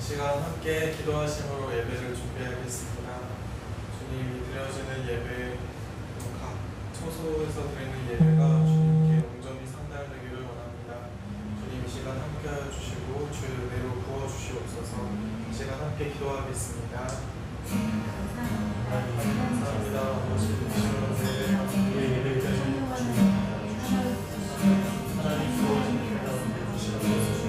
시간 함께 기도하심으로 예배를 준비하겠습니다. 주님이 드려지는 예배, 각 처소에서 드리는 예배가 주님께 온전히 상달되기를 원합니다. 주님 이 시간 함께 하여 주시고 주의 은혜로 부어주시옵소서. 이 시간 함께 기도하겠습니다. 감사합니다. 아버지 주시는 우리 예배 드리는 하나님 주어진 예배 가운데 주시옵소서.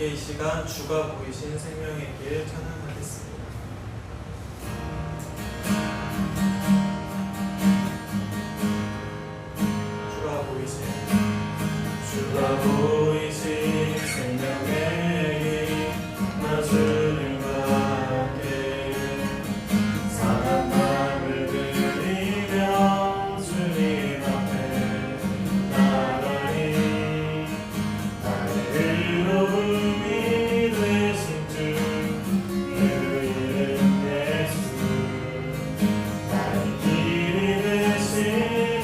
이 시간 주가 보이신 생명의 길 찬양하겠습니다. 주가 보이신 생명의 길 나 주님과 함께 사랑 마음을 드리며 주님 앞에 나가니 나의 의로움이 되신 주 그 이름 예수 나의 길이 되신 이름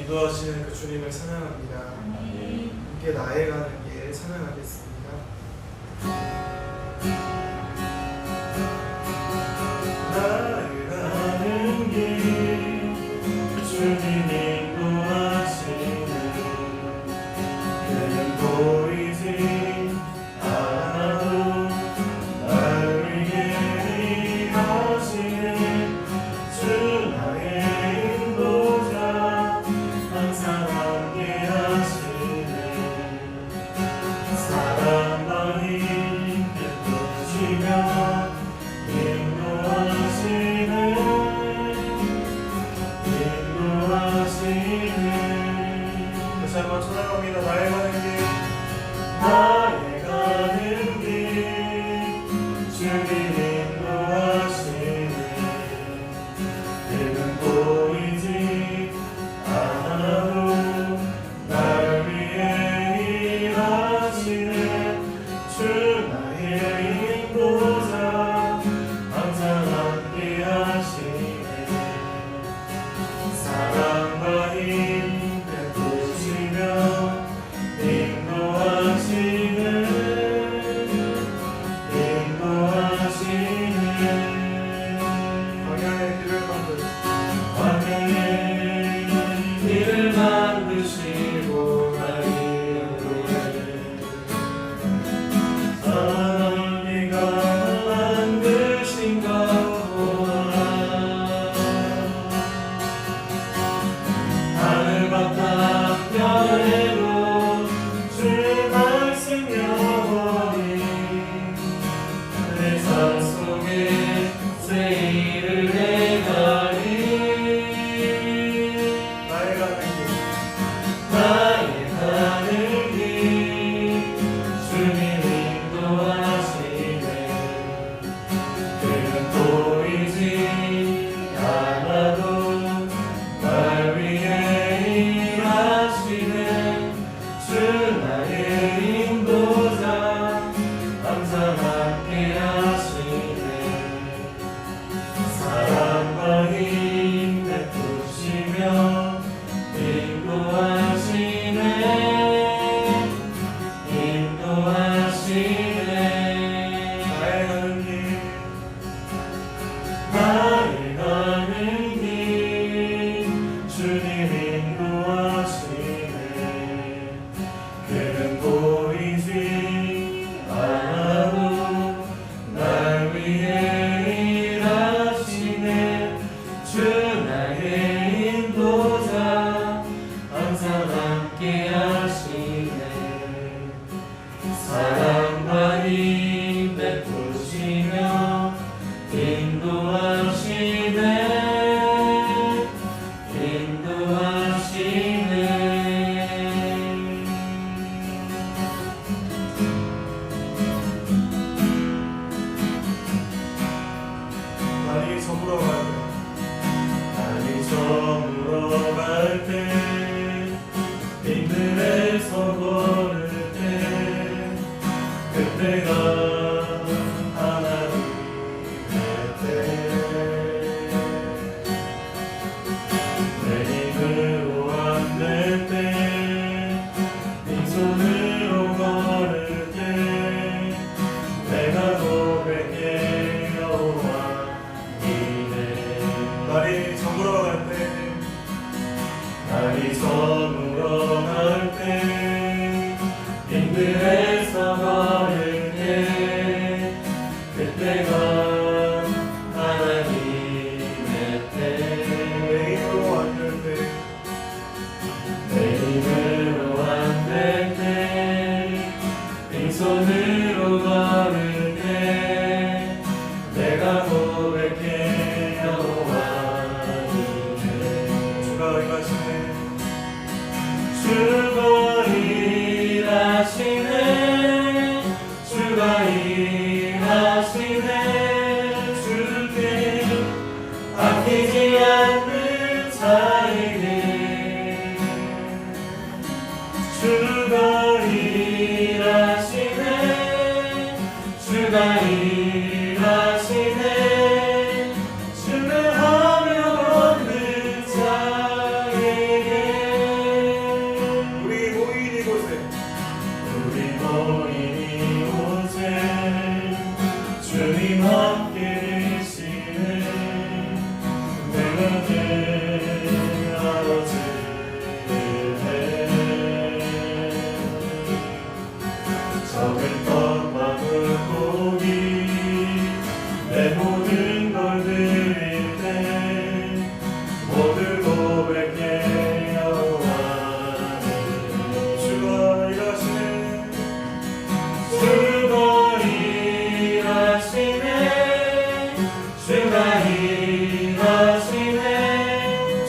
인도하시는 그 주님을 찬양합니다. 함께 나의 가는 길 찬양하겠습니다. 나의 가는 길 주님이 인도하시는 그는 보이지 않아도 나를 위해 일하시는 주 나의 인도자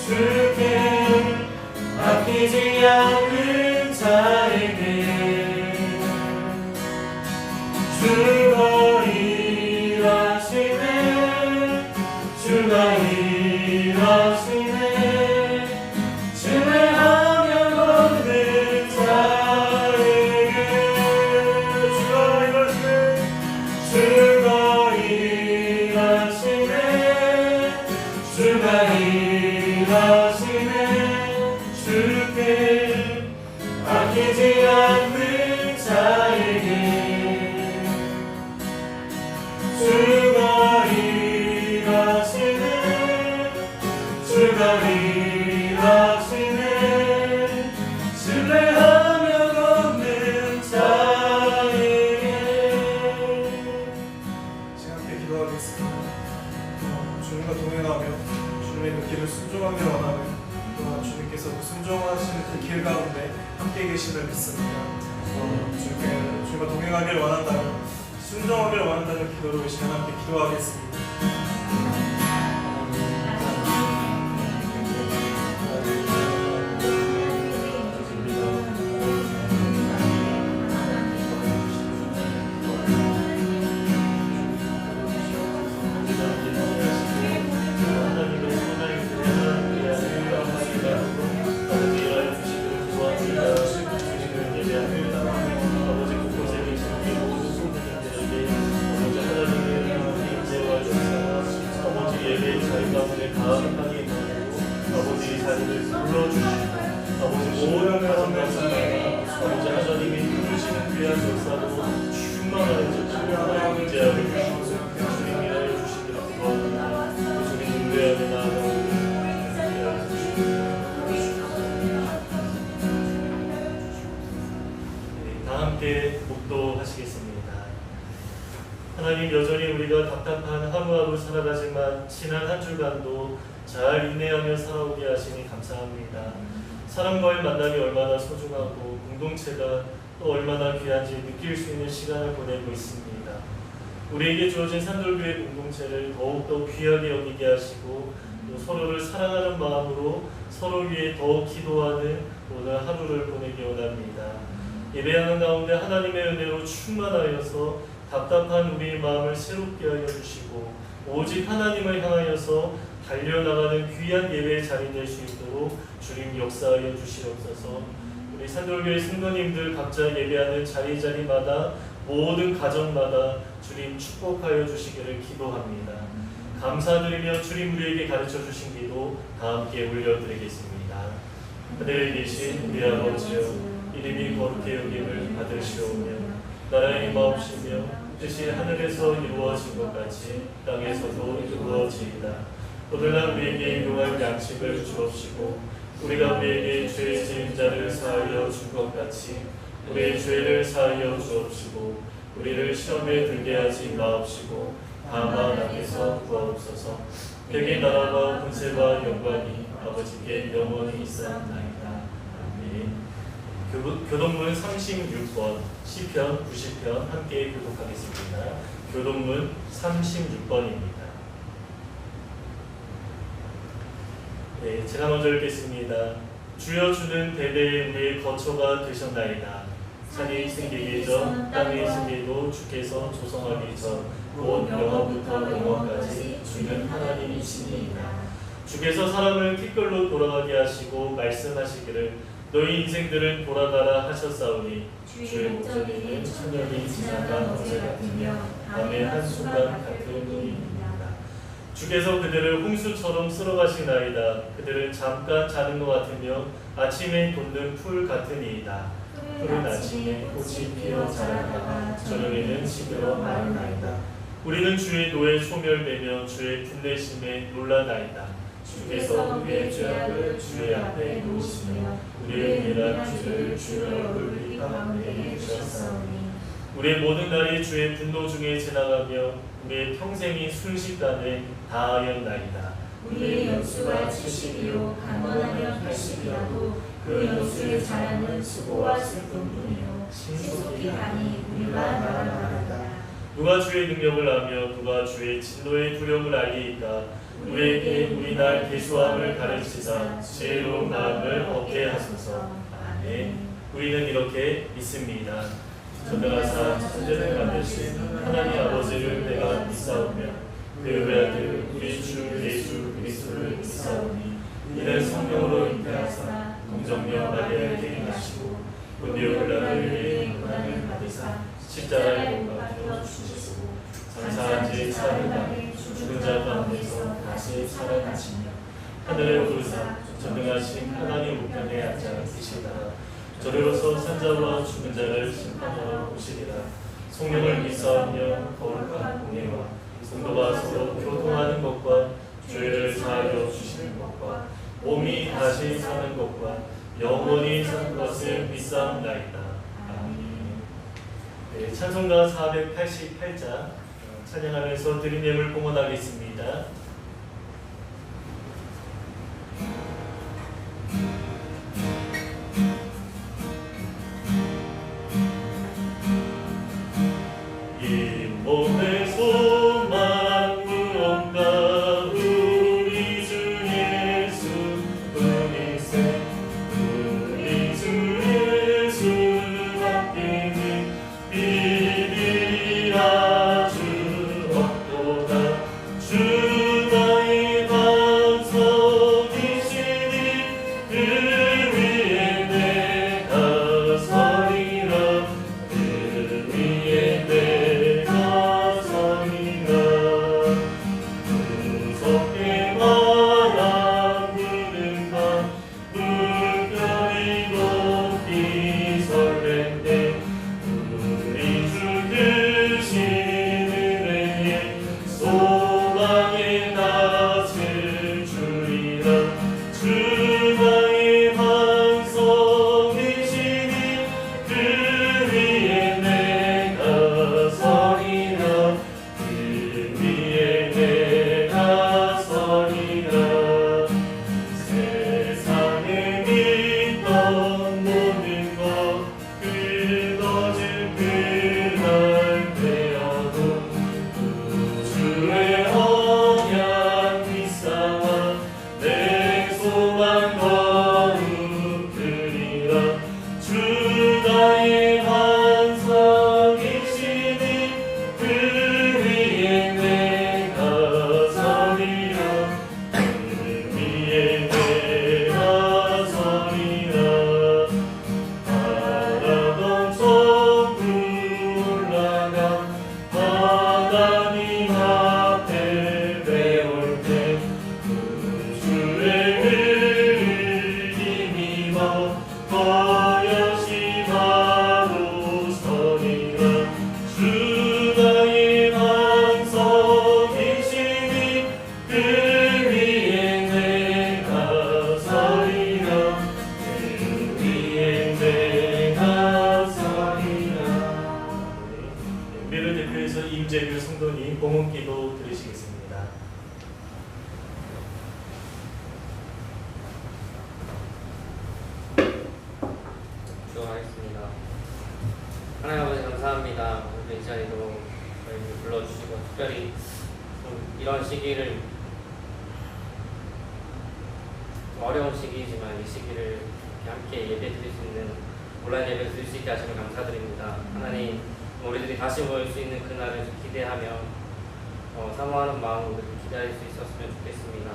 주께 아끼지 않는 자에게 주가 일하시네 주가 일하시네 신뢰하며 걷는 자에게 주가 일하시네 주가 일하시네 주가 일하시네 주께 아끼지 않는 자에게 주가 일하시네 주가 일하시네 신뢰하며 걷는 자에게. 함께 기도하겠습니다. 주님과 동행하며 주님의 그 길을 순종하며 원하는 또한 주님께서 그 순종하시는 그 길 가운데 함께 계심을 믿습니다. 주님과 동행하길 원한다면 순종하길 원한다는 기도로 이 시간 함께 기도하겠습니다. 아버지 자리를 불러주시고 아버지 모든 가정들과 아버지 하나님이 이루시는 귀한 역사로 충만하여 주시고 임재하게 주시고 주님 일하여 주시기를 구합니다. 주님 은혜하며 나아가옵니다. 다 함께 묵도하시겠습니다. 하나님, 여전히 우리가 답답한 하루하루 살아가지만 지난 한 주간도 잘 인내하며 살아오게 하시니 감사합니다. 사람과의 만남이 얼마나 소중하고 공동체가 또 얼마나 귀한지 느낄 수 있는 시간을 보내고 있습니다. 우리에게 주어진 산돌교회 공동체를 더욱더 귀하게 여기게 하시고 또 서로를 사랑하는 마음으로 서로 위해 더 기도하는 오늘 하루를 보내기 원합니다. 예배하는 가운데 하나님의 은혜로 충만하여서 답답한 우리의 마음을 새롭게 하여 주시고 오직 하나님을 향하여서 달려나가는 귀한 예배의 자리 될 수 있도록 주님 역사하여 주시옵소서. 우리 산돌교회 성도님들 각자 예배하는 자리마다 모든 가정마다 주님 축복하여 주시기를 기도합니다. 감사드리며 주님 우리에게 가르쳐 주신 기도 다 함께 올려드리겠습니다. 하늘에 계신 우리 아버지여, 이름이 거룩히 여김을 받으시오며 나라의 임하옵시며 뜻이 하늘에서 이루어진 것 같이 땅에서도 이루어지이다. 오늘날 우리에게 일용할 양식을 주옵시고 우리가 우리에게 죄 지은 자를 사하여 준 것 같이 우리의 죄를 사하여 주옵시고 우리를 시험에 들게 하지 마옵시고 다만 악에서 구하옵소서. 백의 나라와 권세와 영광이 아버지께 영원히 있사옵나이다. 아멘. 교동문 36번 시편 90편 함께 교독하겠습니다. 교동문 36번입니다. 네, 제가 먼저 읽겠습니다. 주여, 주는 대대에 우리의 거처가 되셨나이다. 산이 생기기 전 땅의 생기도 주께서 조성하기 전 곧 영원부터 영원까지 주는 하나님이시니이다. 주께서 사람을 티끌로 돌아가게 하시고 말씀하시기를 너희 인생들은 돌아가라 하셨사오니 주의 목소리는 천년이 지나간 어제 같으며 밤의 한순간 같은 뿐입니다. 주께서 그들을 홍수처럼 쓸어가시나이다. 그들은 잠깐 자는 것 같으며 아침에 돋는 풀 같으니이다. 푸른 아침에 꽃이 피어 자라다가 저녁에는 시들어 마르나이다. 우리는 주의 노에 소멸되며 주의 분내심에 놀라나이다. 주께서 우리의 죄악을 주의 앞에 놓으시며 우리의 은혜란 주를 주의 얼굴 가운데 두셨사오니 우리의 모든 날이 주의 분노 중에 지나가며 우리의 평생이 순식간에 다하였나이다. 우리의 연수가 70이요 강건하면 80이라도 그 연수의 자랑은 수고와 슬픔뿐이요 신속히 가니 우리가 날아가리다. 누가 주의 능력을 아며 누가 주의 진노의 두려움을 알리이까. 우리에게 우리 날 계수함을 가르치사 지혜로운 마음을 얻게 하소서. 아멘. 우리는 이렇게 믿습니다. 전능하사 천지를 만드신 하나님 아버지를 내가 믿사오며 그 외아들 우리 주 예수 그리스도를 믿사오니 이는 성령으로 잉태하사 동정녀 마리아에게 임하시고 본디오 빌라를 위해 고난을 받으사 십자가에 못 박혀 죽으시고 장사한 지 사흘 만에 죽은 자 가운데서 다시 살아나시며 하늘에 오르사 전능하신 하나님 우편에 앉아 계시다. 저리로서 산자와 죽은 자를 심판하러 오시리라. 성령을 믿사오며 거룩한 공예와 성도가 서로 교통하는 것과 죄를 사하여 주시는 것과 몸이 다시 사는 것과 영원히 사는 것을 믿사옵나이다. 아멘. 네, 찬송가 488장 찬양하면서 드린 예물 봉헌하겠습니다. 이 몸의 소망 무언가 우리 주 예수 뿐이세. 우리 주 예수 함께는 비밀이라 주 없도다. 주 나의 반석이시니 그 위에 내가 서리라. 그 위에 내가 서리라. 무섭게 바람 부는 밤 물결이 높이 설렘때 우리 주 크신 은혜에 소망의 낯을 주리라. 주 나의 반석이시니 그 위에 내가 서리라. 그 위에 내가 서리라. 세상에 있던 모든 것 끊어질 그날 되어도 우주의 언약 믿사와 내 소망 거룩하리라. 주 나의 반석이시니 그 위에 내가 서리라. 그 위에 내가 서리라. 바라던 천국 올라가 하나님 앞에 배울 때 우주의 힘입어 거여시 바로 서리라. 주 나의 반석이시니 그 위에 내가 서리라. 그 위에 내가 서리라. 우리를 대표해서 임재규 성도님 봉헌기도 드리시겠습니다. 기도하겠습니다. 하나님 아버지 감사합니다. 오늘 이 자리도 저희를 불러주시고 특별히 좀 이런 시기를 좀 어려운 시기이지만 이 시기를 이렇게 함께 예배 드릴 수 있는 온라인 예배 드릴 수 있게 하시면 감사드립니다. 하나님 우리들이 다시 모일 수 있는 그날을 기대하며 사모하는 마음으로 기다릴 수 있었으면 좋겠습니다.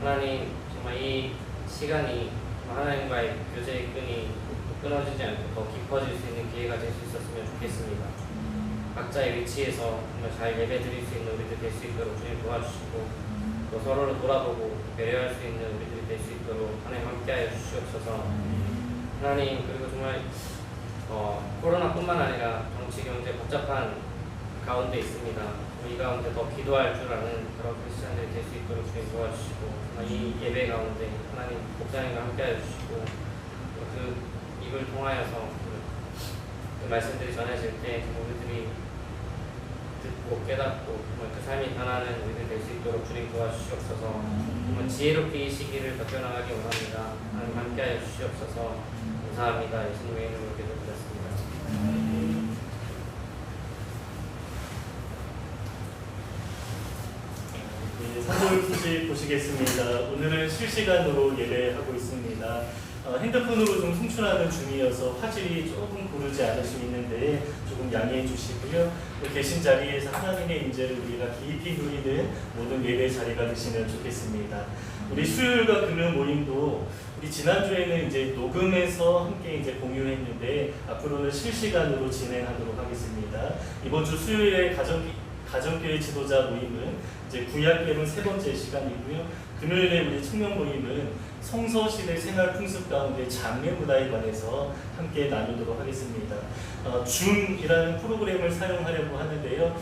하나님 정말 이 시간이 하나님과의 교제의 끈이 끊어지지 않고 더 깊어질 수 있는 기회가 될 수 있었으면 좋겠습니다. 각자의 위치에서 정말 잘 예배드릴 수 있는 우리들 될 수 있도록 주님 도와주시고 또 서로를 돌아보고 배려할 수 있는 우리들이 될 수 있도록 하나님 함께하여 주시옵소서. 하나님 그리고 정말 코로나뿐만 아니라 정치 경제 복잡한 가운데 있습니다. 이 가운데 더 기도할 줄 아는 그런 크리스찬들이 될 수 있도록 주님 도와주시고 이 예배 가운데 하나님 목사님과 함께하여 주시고 그 입을 통하여서 그 말씀들이 전해질 때 우리들이 듣고 깨닫고 그 삶이 변하는 우리들 될 수 있도록 주님 도와주시옵소서. 정말 지혜롭게 이 시기를 버텨나가기 원합니다. 하나님 함께하여 주시옵소서. 감사합니다. 예수님의 이름으로 기도드렸습니다. 산돌 소식 보시겠습니다. 오늘은 실시간으로 예배하고 있습니다. 핸드폰으로 좀 송출하는 중이어서 화질이 조금 고르지 않을 수 있는데 조금 양해해 주시고요. 계신 자리에서 하나님의 인재를 우리가 깊이 누리는 모든 예배 자리가 되시면 좋겠습니다. 우리 수요일과 금요 모임도 우리 지난주에는 이제 녹음해서 함께 이제 공유했는데 앞으로는 실시간으로 진행하도록 하겠습니다. 이번 주 수요일에 가정교회 지도자 모임은 이제 구약개론 3번째 시간이고요. 금요일에 우리 청년 모임은 성서시대 생활 풍습 가운데 장례 문화에 관해서 함께 나누도록 하겠습니다. 줌이라는 프로그램을 사용하려고 하는데요.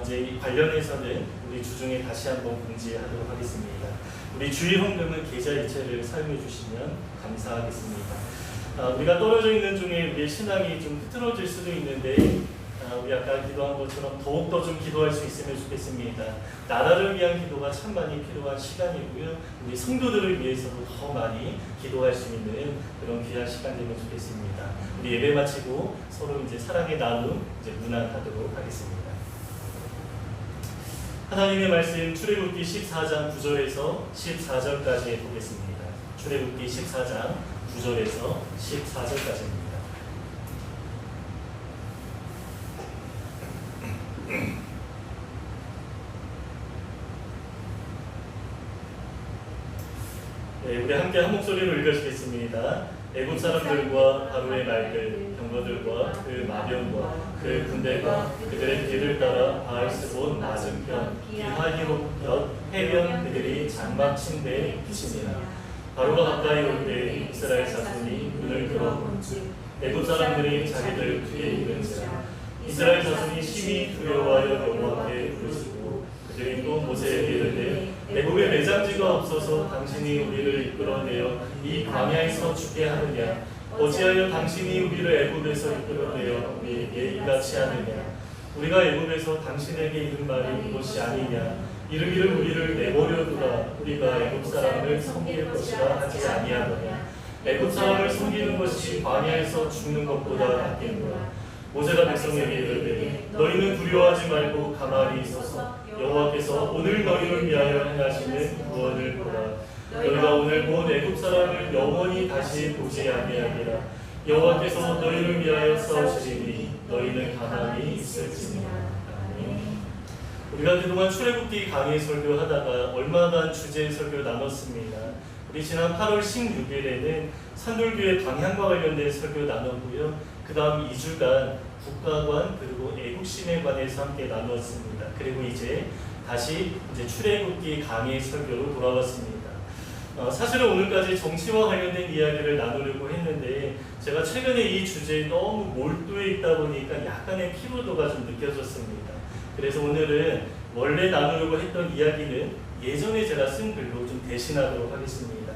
이제 관련해서는 우리 주중에 다시 한번 공지하도록 하겠습니다. 우리 주일 헌금은 계좌 이체를 사용해 주시면 감사하겠습니다. 우리가 떨어져 있는 중에 우리의 신앙이 좀 흐트러질 수도 있는데 우리 아까 기도한 것처럼 더욱더 좀 기도할 수 있으면 좋겠습니다. 나라를 위한 기도가 참 많이 필요한 시간이고요. 우리 성도들을 위해서도 더 많이 기도할 수 있는 그런 귀한 시간 되면 좋겠습니다. 우리 예배 마치고 서로 이제 사랑의 나눔 이제 문안하도록 하겠습니다. 하나님의 말씀 출애굽기 14장 9절에서 14절까지 보겠습니다. 출애굽기 14장 9절에서 14절까지입니다. 네, 우리 함께 한 목소리로 읽으시겠습니다. 애굽 사람들과 바로의 말들, 병거들과 그 마병과 그 군대가 그들의 길을 따라 바알스본 맞은편 비하히롯 곁 해변 그들이 장막 침대에 비치니라. 바로가 가까이 올 때 이스라엘 자손이 눈을 들어 본즉 애굽 사람들이 자기들 뒤에 있는지라. 이스라엘 자손이 심히 두려워하여 여호와께 부르시고 그들이 또 모세에게 이르되 애굽에 매장지가 없어서 당신이 우리를 이끌어내어 이 광야에서 죽게 하느냐? 어찌하여 당신이 우리를 애굽에서 이끌어내어 우리에게 이같이 하느냐? 우리가 애굽에서 당신에게 이른 말이 이것이 아니냐? 이르기를 우리를 내버려 두라. 우리가 애굽 사람을 섬길 것이라 하지 아니하느냐? 애굽 사람을 섬기는 것이 광야에서 죽는 것보다 낫겠노라. 모세가 백성에게 이르되 너희는 두려워하지 말고 가만히 있어서 여호와께서 오늘 너희를 위하여 행하시는 구원을 보라. 너희가 오늘 본 애굽 사람을 영원히 다시 보지 아니하리라. 여호와께서 너희를 위하여 싸우시리니 너희는 가만히 있을지니라. 아멘. 우리가 그동안 출애굽기 강의 설교하다가 얼마간 주제 설교 나눴습니다. 우리 지난 8월 16일에는 산돌교회 방향과 관련된 설교 나눴고요. 그 다음 2주간 국가관 그리고 애국심에 관해서 함께 나누었습니다. 그리고 이제 다시 출애굽기 강의 설교로 돌아왔습니다. 사실은 오늘까지 정치와 관련된 이야기를 나누려고 했는데 제가 최근에 이 주제에 너무 몰두해 있다 보니까 약간의 피로도가 좀 느껴졌습니다. 그래서 오늘은 원래 나누려고 했던 이야기는 예전에 제가 쓴 글로 좀 대신하도록 하겠습니다.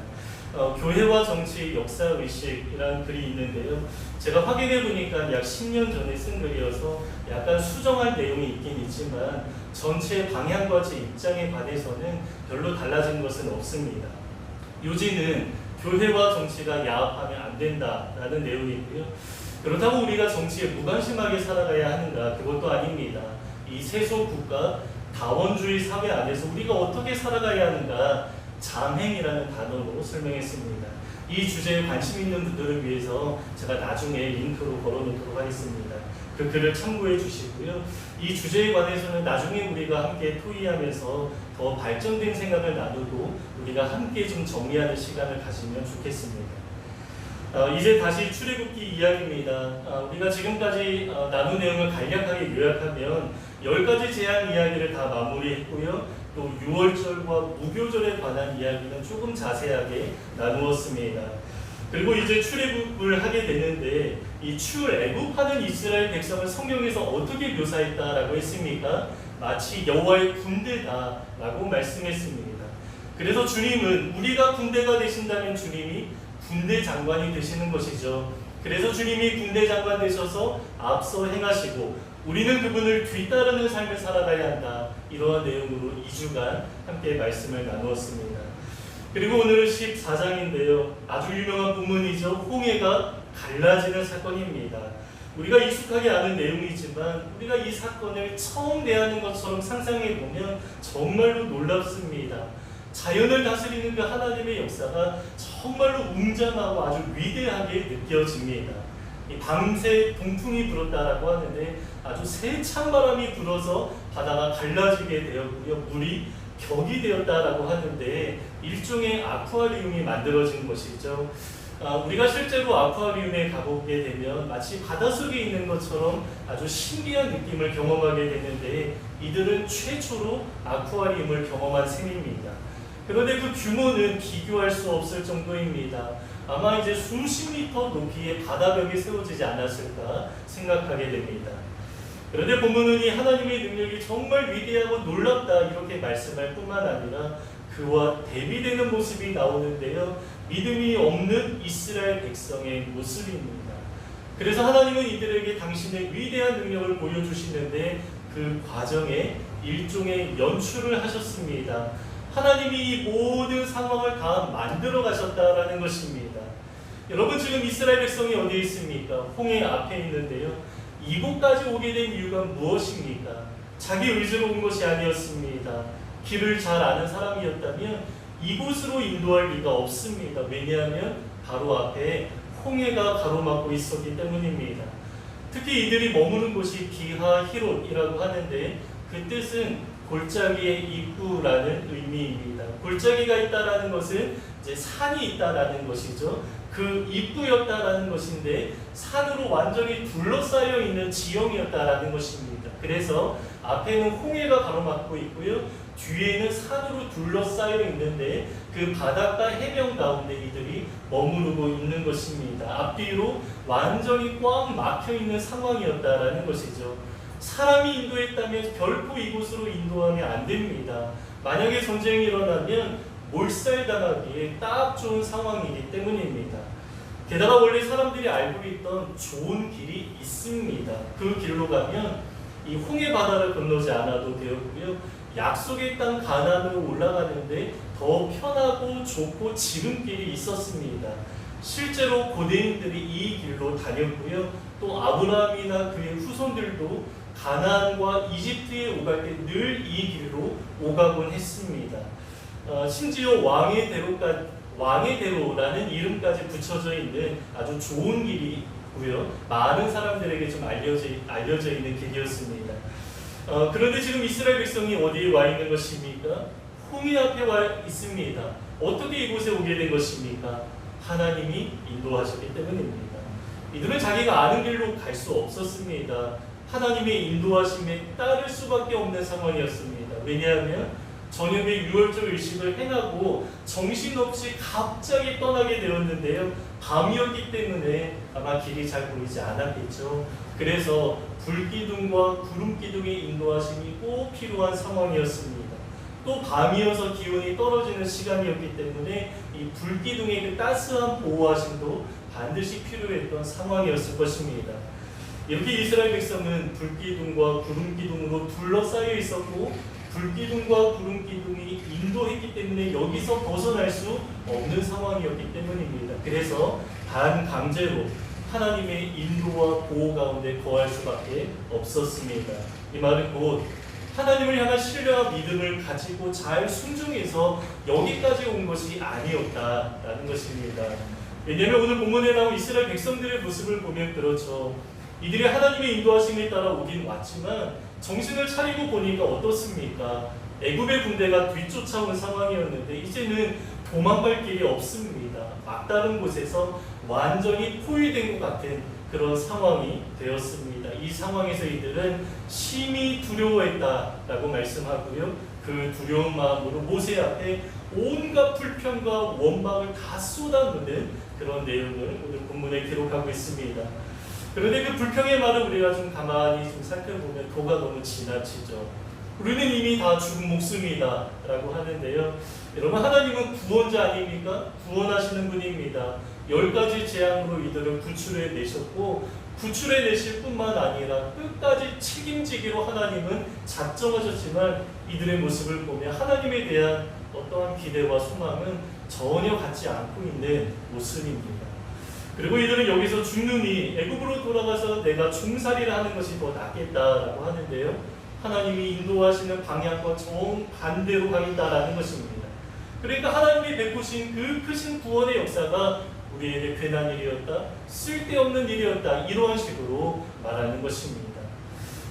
교회와 정치 역사의식이라는 글이 있는데요. 제가 확인해 보니까 약 10년 전에 쓴 글이어서 약간 수정할 내용이 있긴 있지만 전체 방향과 제 입장에 관해서는 별로 달라진 것은 없습니다. 요지는 교회와 정치가 야합하면 안 된다라는 내용이고요. 그렇다고 우리가 정치에 무관심하게 살아가야 하는가? 그것도 아닙니다. 이 세속국가 다원주의 사회 안에서 우리가 어떻게 살아가야 하는가? 잠행이라는 단어로 설명했습니다. 이 주제에 관심 있는 분들을 위해서 제가 나중에 링크로 걸어놓도록 하겠습니다. 그 글을 참고해 주시고요. 이 주제에 관해서는 나중에 우리가 함께 토의하면서 더 발전된 생각을 나누고 우리가 함께 좀 정리하는 시간을 가지면 좋겠습니다. 이제 다시 출애굽기 이야기입니다. 우리가 지금까지 나눈 내용을 간략하게 요약하면 10가지 재앙 이야기를 다 마무리했고요. 또 6월절과 무교절에 관한 이야기는 조금 자세하게 나누었습니다. 그리고 이제 출애굽을 하게 되는데 이 출애굽하는 이스라엘 백성을 성경에서 어떻게 묘사했다라고 했습니까? 마치 여호와의 군대다라고 말씀했습니다. 그래서 주님은 우리가 군대가 되신다면 주님이 군대 장관이 되시는 것이죠. 그래서 주님이 군대 장관 되셔서 앞서 행하시고 우리는 그분을 뒤따르는 삶을 살아가야 한다. 이러한 내용으로 2주간 함께 말씀을 나누었습니다. 그리고 오늘은 14장인데요. 아주 유명한 본문이죠. 홍해가 갈라지는 사건입니다. 우리가 익숙하게 아는 내용이지만 우리가 이 사건을 처음 대하는 것처럼 상상해 보면 정말로 놀랍습니다. 자연을 다스리는 그 하나님의 역사가 정말로 웅장하고 아주 위대하게 느껴집니다. 밤새 동풍이 불었다라고 하는데 아주 세찬 바람이 불어서 바다가 갈라지게 되었고요. 물이 격이 되었다라고 하는데 일종의 아쿠아리움이 만들어진 것이죠. 우리가 실제로 아쿠아리움에 가보게 되면 마치 바닷속에 있는 것처럼 아주 신비한 느낌을 경험하게 되는데 이들은 최초로 아쿠아리움을 경험한 셈입니다. 그런데 그 규모는 비교할 수 없을 정도입니다. 아마 이제 수십 미터 높이의 바다벽이 세워지지 않았을까 생각하게 됩니다. 그런데 본문은 이 하나님의 능력이 정말 위대하고 놀랍다 이렇게 말씀할 뿐만 아니라 그와 대비되는 모습이 나오는데요. 믿음이 없는 이스라엘 백성의 모습입니다. 그래서 하나님은 이들에게 당신의 위대한 능력을 보여주시는데 그 과정에 일종의 연출을 하셨습니다. 하나님이 이 모든 상황을 다 만들어 가셨다라는 것입니다. 여러분 지금 이스라엘 백성이 어디에 있습니까? 홍해 앞에 있는데요. 이곳까지 오게 된 이유가 무엇입니까? 자기 의지로 온 것이 아니었습니다. 길을 잘 아는 사람이었다면 이곳으로 인도할 리가 없습니다. 왜냐하면 바로 앞에 홍해가 가로막고 있었기 때문입니다. 특히 이들이 머무는 곳이 비하히롯이라고 하는데 그 뜻은 골짜기의 입구라는 의미입니다. 골짜기가 있다라는 것은 이제 산이 있다라는 것이죠. 그 입구였다라는 것인데 산으로 완전히 둘러싸여 있는 지형이었다라는 것입니다. 그래서 앞에는 홍해가 가로막고 있고요. 뒤에는 산으로 둘러싸여 있는데 그 바닷가 해변 가운데 이들이 머무르고 있는 것입니다. 앞뒤로 완전히 꽉 막혀 있는 상황이었다라는 것이죠. 사람이 인도했다면 결코 이곳으로 인도하면 안 됩니다. 만약에 전쟁이 일어나면 몰살당하기에 딱 좋은 상황이기 때문입니다. 게다가 원래 사람들이 알고 있던 좋은 길이 있습니다. 그 길로 가면 이 홍해 바다를 건너지 않아도 되었고요. 약속의 땅 가나안으로 올라가는데 더 편하고 좋고 지름길이 있었습니다. 실제로 고대인들이 이 길로 다녔고요. 또 아브라함이나 그의 후손들도 가나안과 이집트에 오갈 때 늘 이 길로 오가곤 했습니다. 심지어 왕의 대로라는 이름까지 붙여져 있는 아주 좋은 길이 있고요. 많은 사람들에게 좀 알려져 있는 길이었습니다. 그런데 지금 이스라엘 백성이 어디에 와 있는 것입니까? 홍해 앞에 와 있습니다. 어떻게 이곳에 오게 된 것입니까? 하나님이 인도하셨기 때문입니다. 이들은 자기가 아는 길로 갈 수 없었습니다. 하나님의 인도하심에 따를 수밖에 없는 상황이었습니다. 왜냐하면 저녁에 유월절 의식을 행하고 정신없이 갑자기 떠나게 되었는데요. 밤이었기 때문에 아마 길이 잘 보이지 않았겠죠. 그래서 불기둥과 구름기둥의 인도하심이 꼭 필요한 상황이었습니다. 또 밤이어서 기온이 떨어지는 시간이었기 때문에 이 불기둥의 그 따스한 보호하심도 반드시 필요했던 상황이었을 것입니다. 이렇게 이스라엘 백성은 불기둥과 구름기둥으로 둘러싸여 있었고 불기둥과 구름기둥이 인도했기 때문에 여기서 벗어날 수 없는 상황이었기 때문입니다. 그래서 반강제로 하나님의 인도와 보호 가운데 거할 수밖에 없었습니다. 이 말은 곧 하나님을 향한 신뢰와 믿음을 가지고 잘 순종해서 여기까지 온 것이 아니었다라는 것입니다. 왜냐하면 오늘 본문에 나온 이스라엘 백성들의 모습을 보면 그렇죠. 이들이 하나님의 인도하심에 따라 오긴 왔지만 정신을 차리고 보니까 어떻습니까? 애굽의 군대가 뒤쫓아온 상황이었는데 이제는 도망갈 길이 없습니다. 막다른 곳에서 완전히 포위된 것 같은 그런 상황이 되었습니다. 이 상황에서 이들은 심히 두려워했다라고 말씀하고요. 그 두려운 마음으로 모세 앞에 온갖 불평과 원망을 다 쏟아놓는 그런 내용을 오늘 본문에 기록하고 있습니다. 그런데 그 불평의 말을 우리가 좀 가만히 좀 살펴보면 도가 너무 지나치죠. 우리는 이미 다 죽은 목숨이다 라고 하는데요. 여러분 하나님은 구원자 아닙니까? 구원하시는 분입니다. 10가지 재앙으로 이들을 구출해내셨고 구출해내실 뿐만 아니라 끝까지 책임지기로 하나님은 작정하셨지만 이들의 모습을 보면 하나님에 대한 어떠한 기대와 소망은 전혀 갖지 않고 있는 모습입니다. 그리고 이들은 여기서 죽느니 애굽으로 돌아가서 내가 종살이를 하는 것이 더 낫겠다라고 하는데요. 하나님이 인도하시는 방향과 정반대로 가겠다라는 것입니다. 그러니까 하나님이 베푸신 그 크신 구원의 역사가 우리에게 괜한 일이었다, 쓸데없는 일이었다, 이러한 식으로 말하는 것입니다.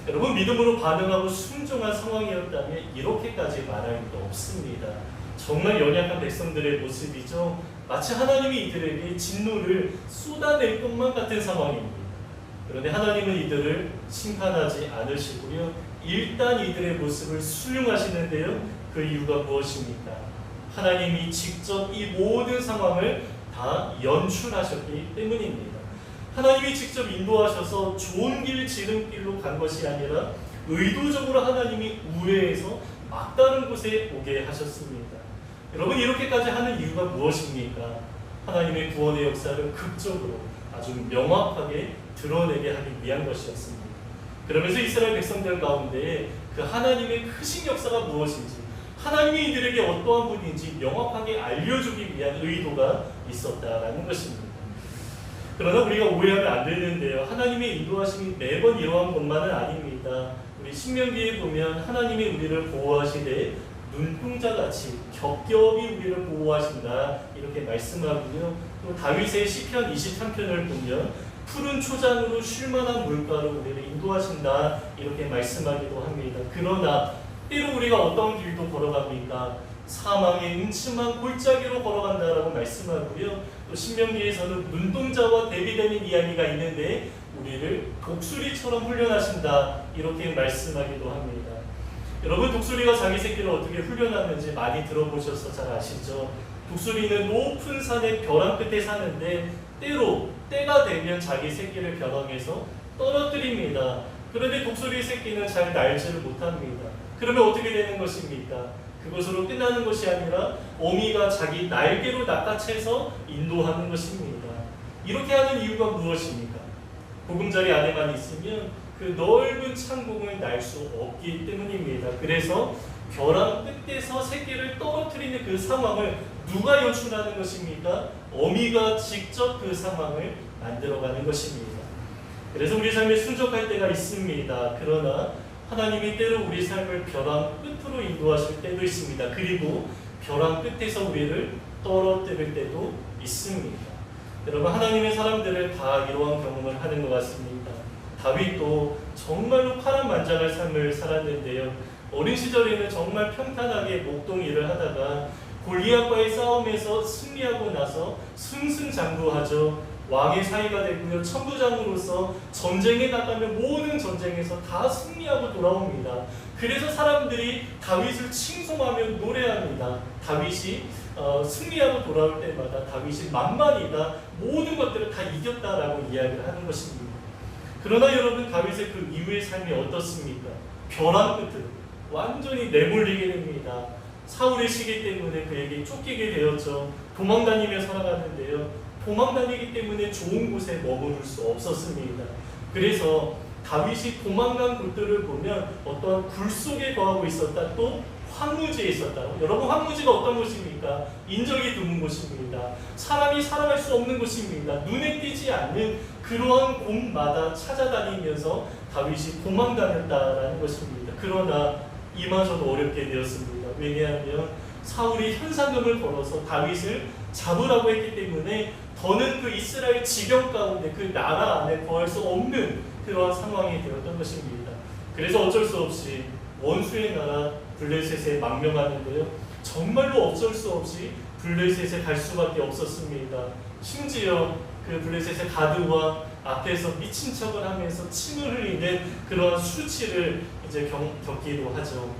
여러분, 믿음으로 반응하고 순종한 상황이었다면 이렇게까지 말할 수 없습니다. 정말 연약한 백성들의 모습이죠. 마치 하나님이 이들에게 진노를 쏟아낼 것만 같은 상황입니다. 그런데 하나님은 이들을 심판하지 않으시고요, 일단 이들의 모습을 순응하시는데요. 그 이유가 무엇입니까? 하나님이 직접 이 모든 상황을 다 연출하셨기 때문입니다. 하나님이 직접 인도하셔서 좋은 길, 지름길로 간 것이 아니라 의도적으로 하나님이 우회해서 막다른 곳에 오게 하셨습니다. 여러분, 이렇게까지 하는 이유가 무엇입니까? 하나님의 구원의 역사를 극적으로 아주 명확하게 드러내게 하기 위한 것이었습니다. 그러면서 이스라엘 백성들 가운데 그 하나님의 크신 역사가 무엇인지, 하나님이 이들에게 어떠한 분인지 명확하게 알려주기 위한 의도가 있었다라는 것입니다. 그러나 우리가 오해하면 안 되는데요, 하나님의 인도하심이 매번 이러한 것만은 아닙니다. 우리 신명기에 보면 하나님이 우리를 보호하시되 눈동자같이 겹겹이 우리를 보호하신다, 이렇게 말씀하고요. 또 다윗의 시편 23편을 보면 푸른 초장으로 쉴만한 물가로 우리를 인도하신다, 이렇게 말씀하기도 합니다. 그러나 때로 우리가 어떤 길도 걸어갑니까? 사망의 음침한 골짜기로 걸어간다라고 말씀하고요. 또 신명기에서는 눈동자와 대비되는 이야기가 있는데 우리를 독수리처럼 훈련하신다, 이렇게 말씀하기도 합니다. 여러분, 독수리가 자기 새끼를 어떻게 훈련하는지 많이 들어보셔서 잘 아시죠? 독수리는 높은 산의 벼랑 끝에 사는데 때로 때가 되면 자기 새끼를 벼랑에서 떨어뜨립니다. 그런데 독수리 새끼는 잘 날지를 못합니다. 그러면 어떻게 되는 것입니까? 그것으로 끝나는 것이 아니라 어미가 자기 날개로 낚아채서 인도하는 것입니다. 이렇게 하는 이유가 무엇입니까? 보금자리 안에만 있으면 그 넓은 창공을 날 수 없기 때문입니다. 그래서 벼랑 끝에서 새끼를 떨어뜨리는 그 상황을 누가 연출하는 것입니까? 어미가 직접 그 상황을 만들어가는 것입니다. 그래서 우리 삶에 순적할 때가 있습니다. 그러나 하나님이 때로 우리 삶을 벼랑 끝으로 인도하실 때도 있습니다. 그리고 벼랑 끝에서 우리를 떨어뜨릴 때도 있습니다. 여러분, 하나님의 사람들은 다 이러한 경험을 하는 것 같습니다. 다윗도 정말로 파란만장할 삶을 살았는데요, 어린 시절에는 정말 평탄하게 목동 일을 하다가 골리앗과의 싸움에서 승리하고 나서 승승장구하죠. 왕의 사위가 되고요, 천부장으로서 전쟁에 나가면 모든 전쟁에서 다 승리하고 돌아옵니다. 그래서 사람들이 다윗을 칭송하며 노래합니다. 다윗이 승리하고 돌아올 때마다 다윗이 만만이다, 모든 것들을 다 이겼다라고 이야기를 하는 것입니다. 그러나 여러분, 다윗의 그 이후의 삶이 어떻습니까? 벼랑 끝으로 완전히 내몰리게 됩니다. 사울의 시기 때문에 그에게 쫓기게 되었죠. 도망다니며 살아가는데요, 도망다니기 때문에 좋은 곳에 머무를 수 없었습니다. 그래서 다윗이 도망간 곳들을 보면 어떠한 굴 속에 거하고 있었다, 또 황무지에 있었다. 여러분, 황무지가 어떤 곳입니까? 인적이 드문 곳입니다. 사람이 살아갈 수 없는 곳입니다. 눈에 띄지 않는 그러한 곳마다 찾아다니면서 다윗이 도망다녔다라는 것입니다. 그러나 이마저도 어렵게 되었습니다. 왜냐하면 사울이 현상금을 걸어서 다윗을 잡으라고 했기 때문에 더는 그 이스라엘 지경 가운데 그 나라 안에 거할 수 없는 그러한 상황이 되었던 것입니다. 그래서 어쩔 수 없이 원수의 나라 블레셋에 망명하는데요, 정말로 어쩔 수 없이 블레셋에 갈 수밖에 없었습니다. 심지어 그 블레셋의 가드와 앞에서 미친 척을 하면서 침을 흘리는 그러한 수치를 이제 겪기도 하죠.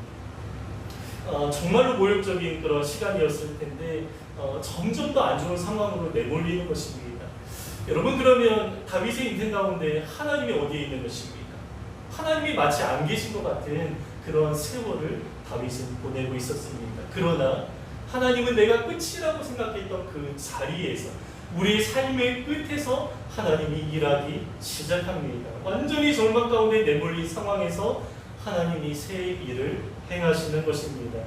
정말로 모욕적인 그런 시간이었을 텐데 점점 더 안 좋은 상황으로 내몰리는 것입니다. 여러분, 그러면 다윗의 인생 가운데 하나님이 어디에 있는 것입니까? 하나님이 마치 안 계신 것 같은 그런 세월을 다윗은 보내고 있었습니다. 그러나 하나님은 내가 끝이라고 생각했던 그 자리에서, 우리의 삶의 끝에서 하나님이 일하기 시작합니다. 완전히 절망 가운데 내몰린 상황에서 하나님이 새 일을 행하시는 것입니다.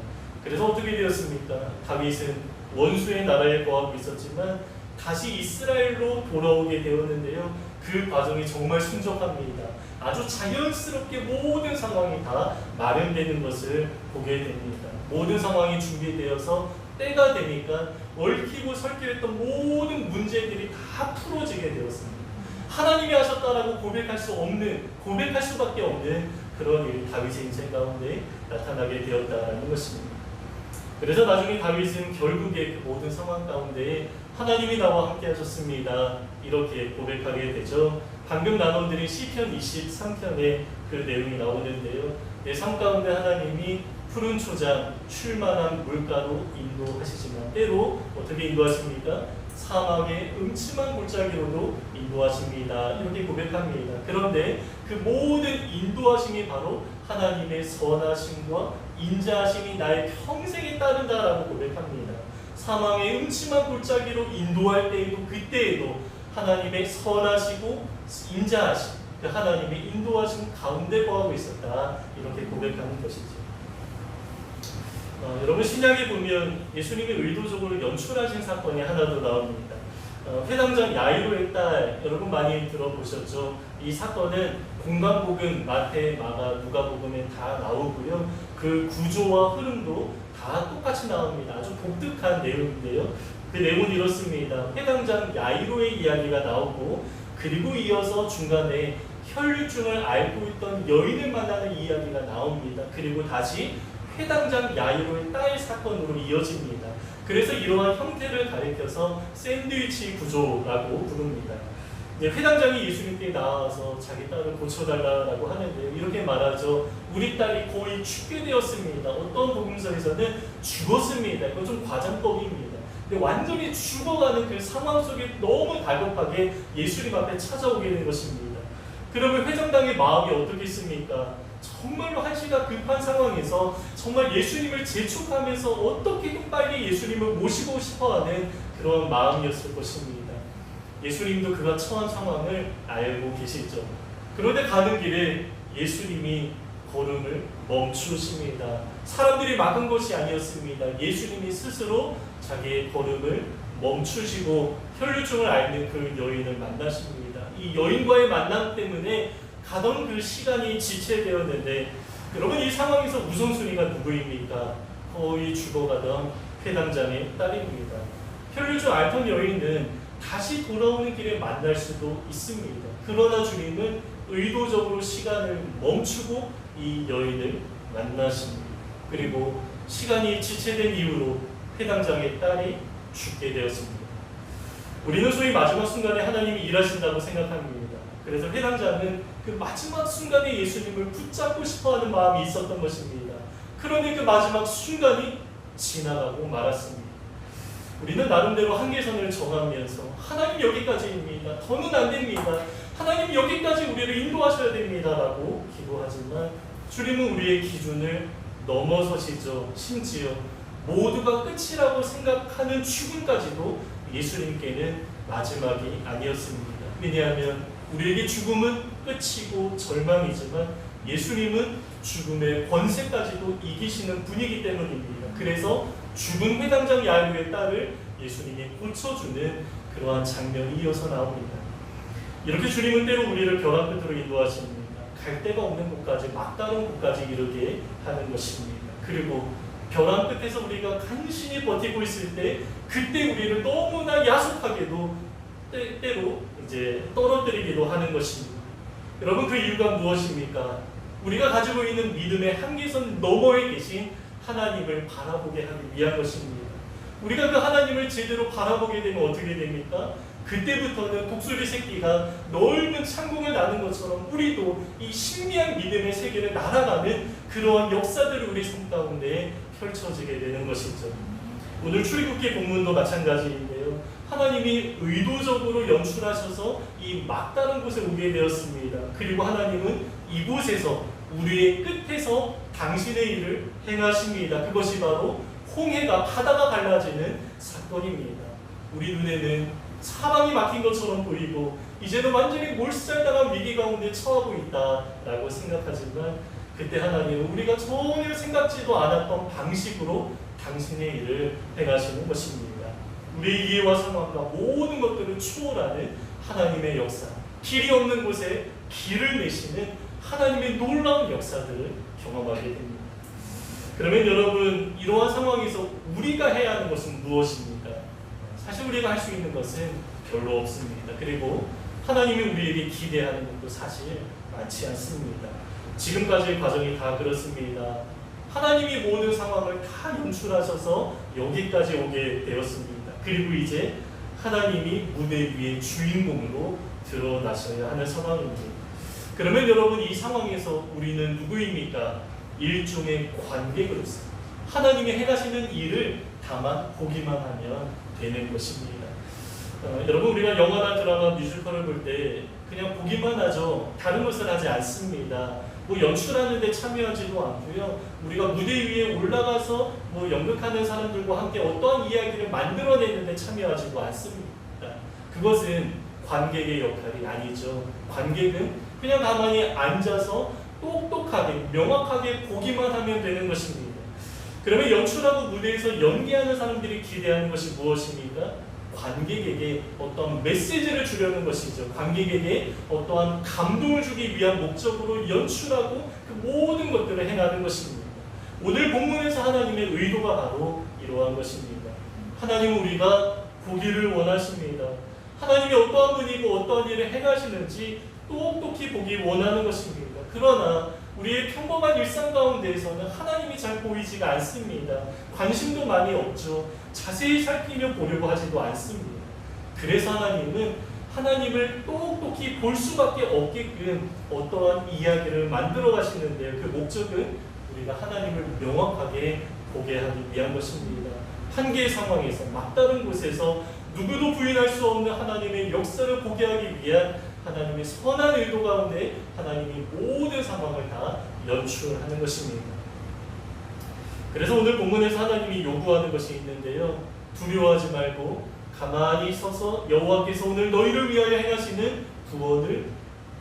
그래서 어떻게 되었습니까? 다윗은 원수의 나라에 거하고 있었지만 다시 이스라엘로 돌아오게 되었는데요. 그 과정이 정말 순적합니다. 아주 자연스럽게 모든 상황이 다 마련되는 것을 보게 됩니다. 모든 상황이 준비되어서 때가 되니까 얽히고 설키했던 모든 문제들이 다 풀어지게 되었습니다. 하나님이 하셨다라고 고백할 수밖에 없는 그런 일, 다윗의 인생 가운데 나타나게 되었다는 것입니다. 그래서 나중에 다윗은 결국에 그 모든 상황 가운데 하나님이 나와 함께 하셨습니다. 이렇게 고백하게 되죠. 방금 나눠드린 시편 23편에 그 내용이 나오는데요. 내 삶 가운데 하나님이 푸른 초장, 쉴만한 물가로 인도하시지만 때로 어떻게 인도하십니까? 사막의 음침한 골짜기로도 인도하십니다. 이렇게 고백합니다. 그런데 그 모든 인도하심이 바로 하나님의 선하심과 인자하심이 나의 평생에 따른다라고 고백합니다. 사망의 음침한 골짜기로 인도할 때에도 그때에도 하나님의 선하시고 인자하심, 그 하나님의 인도하심 가운데 거하고 있었다. 이렇게 고백하는 것이죠. 여러분 신약에 보면 예수님이 의도적으로 연출하신 사건이 하나 더 나옵니다. 회당장 야이로의 딸, 여러분 많이 들어보셨죠? 이 사건은 공간복음, 마태, 마가, 누가복음에 다 나오고요. 그 구조와 흐름도 다 똑같이 나옵니다. 아주 독특한 내용인데요. 그 내용은 이렇습니다. 회당장 야이로의 이야기가 나오고 그리고 이어서 중간에 혈류증을 앓고 있던 여인을 만나는 이야기가 나옵니다. 그리고 다시 회당장 야이로의 딸 사건으로 이어집니다. 그래서 이러한 형태를 가리켜서 샌드위치 구조라고 부릅니다. 이제 회당장이 예수님께 나와서 자기 딸을 고쳐달라고 하는데요. 이렇게 말하죠. 우리 딸이 거의 죽게 되었습니다. 어떤 복음서에서는 죽었습니다. 이건 좀 과장법입니다. 근데 완전히 죽어가는 그 상황 속에 너무 다급하게 예수님 앞에 찾아오게 된 것입니다. 그러면 회장당의 마음이 어떻겠습니까? 정말로 한시가 급한 상황에서 정말 예수님을 재촉하면서 어떻게든 빨리 예수님을 모시고 싶어하는 그런 마음이었을 것입니다. 예수님도 그가 처한 상황을 알고 계시죠. 그런데 가는 길에 예수님이 걸음을 멈추십니다. 사람들이 막은 것이 아니었습니다. 예수님이 스스로 자기의 걸음을 멈추시고 혈류증을 앓는 그 여인을 만나십니다. 이 여인과의 만남 때문에 가던 그 시간이 지체되었는데 여러분 이 상황에서 우선순위가 누구입니까? 거의 죽어가던 회당장의 딸입니다. 혈류증 앓던 여인은 다시 돌아오는 길에 만날 수도 있습니다. 그러나 주님은 의도적으로 시간을 멈추고 이 여인을 만나십니다. 그리고 시간이 지체된 이후로 회당장의 딸이 죽게 되었습니다. 우리는 소위 마지막 순간에 하나님이 일하신다고 생각합니다. 그래서 회당장은 그 마지막 순간에 예수님을 붙잡고 싶어하는 마음이 있었던 것입니다. 그런데 그 마지막 순간이 지나가고 말았습니다. 우리는 나름대로 한계선을 정하면서 하나님 여기까지입니다. 더는 안 됩니다. 하나님 여기까지 우리를 인도하셔야 됩니다. 라고 기도하지만 주님은 우리의 기준을 넘어서시죠. 심지어 모두가 끝이라고 생각하는 죽음까지도 예수님께는 마지막이 아니었습니다. 왜냐하면 우리에게 죽음은 끝이고 절망이지만 예수님은 죽음의 권세까지도 이기시는 분이기 때문입니다. 그래서 죽은 회당장 야이로의 딸을 예수님이 고쳐주는 그러한 장면이 이어서 나옵니다. 이렇게 주님은 때로 우리를 벼랑 끝으로 인도하십니다. 갈 데가 없는 곳까지 막다른 곳까지 이르게 하는 것입니다. 그리고 벼랑 끝에서 우리가 간신히 버티고 있을 때 그때 우리를 너무나 야속하게도 때로 이제 떨어뜨리기도 하는 것입니다. 여러분 그 이유가 무엇입니까? 우리가 가지고 있는 믿음의 한계선 너머에 계신 하나님을 바라보게 하기 위한 것입니다. 우리가 그 하나님을 제대로 바라보게 되면 어떻게 됩니까? 그때부터는 독수리 새끼가 넓은 창공을 나는 것처럼 우리도 이 신비한 믿음의 세계를 날아가는 그러한 역사들이 우리 삶 가운데 펼쳐지게 되는 것이죠. 오늘 출애굽기 본문도 마찬가지인데요. 하나님이 의도적으로 연출하셔서 이 막다른 곳에 오게 되었습니다. 그리고 하나님은 이곳에서 우리의 끝에서 당신의 일을 행하십니다. 그것이 바로 홍해가 바다가 갈라지는 사건입니다. 우리 눈에는 사방이 막힌 것처럼 보이고 이제는 완전히 몰살당한 위기 가운데 처하고 있다라고 생각하지만 그때 하나님은 우리가 전혀 생각지도 않았던 방식으로 당신의 일을 행하시는 것입니다. 우리의 이해와 상황과 모든 것들을 초월하는 하나님의 역사, 길이 없는 곳에 길을 내시는 하나님의 놀라운 역사들을 경험하게 됩니다. 그러면 여러분, 이러한 상황에서 우리가 해야 하는 것은 무엇입니까? 사실 우리가 할 수 있는 것은 별로 없습니다. 그리고 하나님이 우리에게 기대하는 것도 사실 많지 않습니다. 지금까지의 과정이 다 그렇습니다. 하나님이 모든 상황을 다 연출하셔서 여기까지 오게 되었습니다. 그리고 이제 하나님이 무대 위의 주인공으로 드러나셔야 하는 상황입니다. 그러면 여러분, 이 상황에서 우리는 누구입니까? 일종의 관객으로서 하나님이 행하시는 일을 다만 보기만 하면 되는 것입니다. 여러분, 우리가 영화나 드라마, 뮤지컬을 볼 때 그냥 보기만 하죠. 다른 것을 하지 않습니다. 뭐 연출하는 데 참여하지도 않고요. 우리가 무대 위에 올라가서 뭐 연극하는 사람들과 함께 어떠한 이야기를 만들어내는 데 참여하지도 않습니다. 그것은 관객의 역할이 아니죠. 관객은 그냥 가만히 앉아서 똑똑하게 명확하게 보기만 하면 되는 것입니다. 그러면 연출하고 무대에서 연기하는 사람들이 기대하는 것이 무엇입니까? 관객에게 어떤 메시지를 주려는 것이죠. 관객에게 어떠한 감동을 주기 위한 목적으로 연출하고 그 모든 것들을 행하는 것입니다. 오늘 본문에서 하나님의 의도가 바로 이러한 것입니다. 하나님은 우리가 보기를 원하십니다. 하나님이 어떠한 분이고 어떠한 일을 행하시는지 똑똑히 보기 원하는 것입니다. 그러나 우리의 평범한 일상 가운데에서는 하나님이 잘 보이지가 않습니다. 관심도 많이 없죠. 자세히 살피며 보려고 하지도 않습니다. 그래서 하나님은 하나님을 똑똑히 볼 수밖에 없게끔 어떠한 이야기를 만들어 가시는데요. 그 목적은 우리가 하나님을 명확하게 보게 하기 위한 것입니다. 한계의 상황에서 막다른 곳에서 누구도 부인할 수 없는 하나님의 역사를 보게 하기 위한 하나님의 선한 의도 가운데 하나님이 모든 상황을 다 연출하는 것입니다. 그래서 오늘 본문에서 하나님이 요구하는 것이 있는데요. 두려워하지 말고 가만히 서서 여호와께서 오늘 너희를 위하여 행하시는 구원을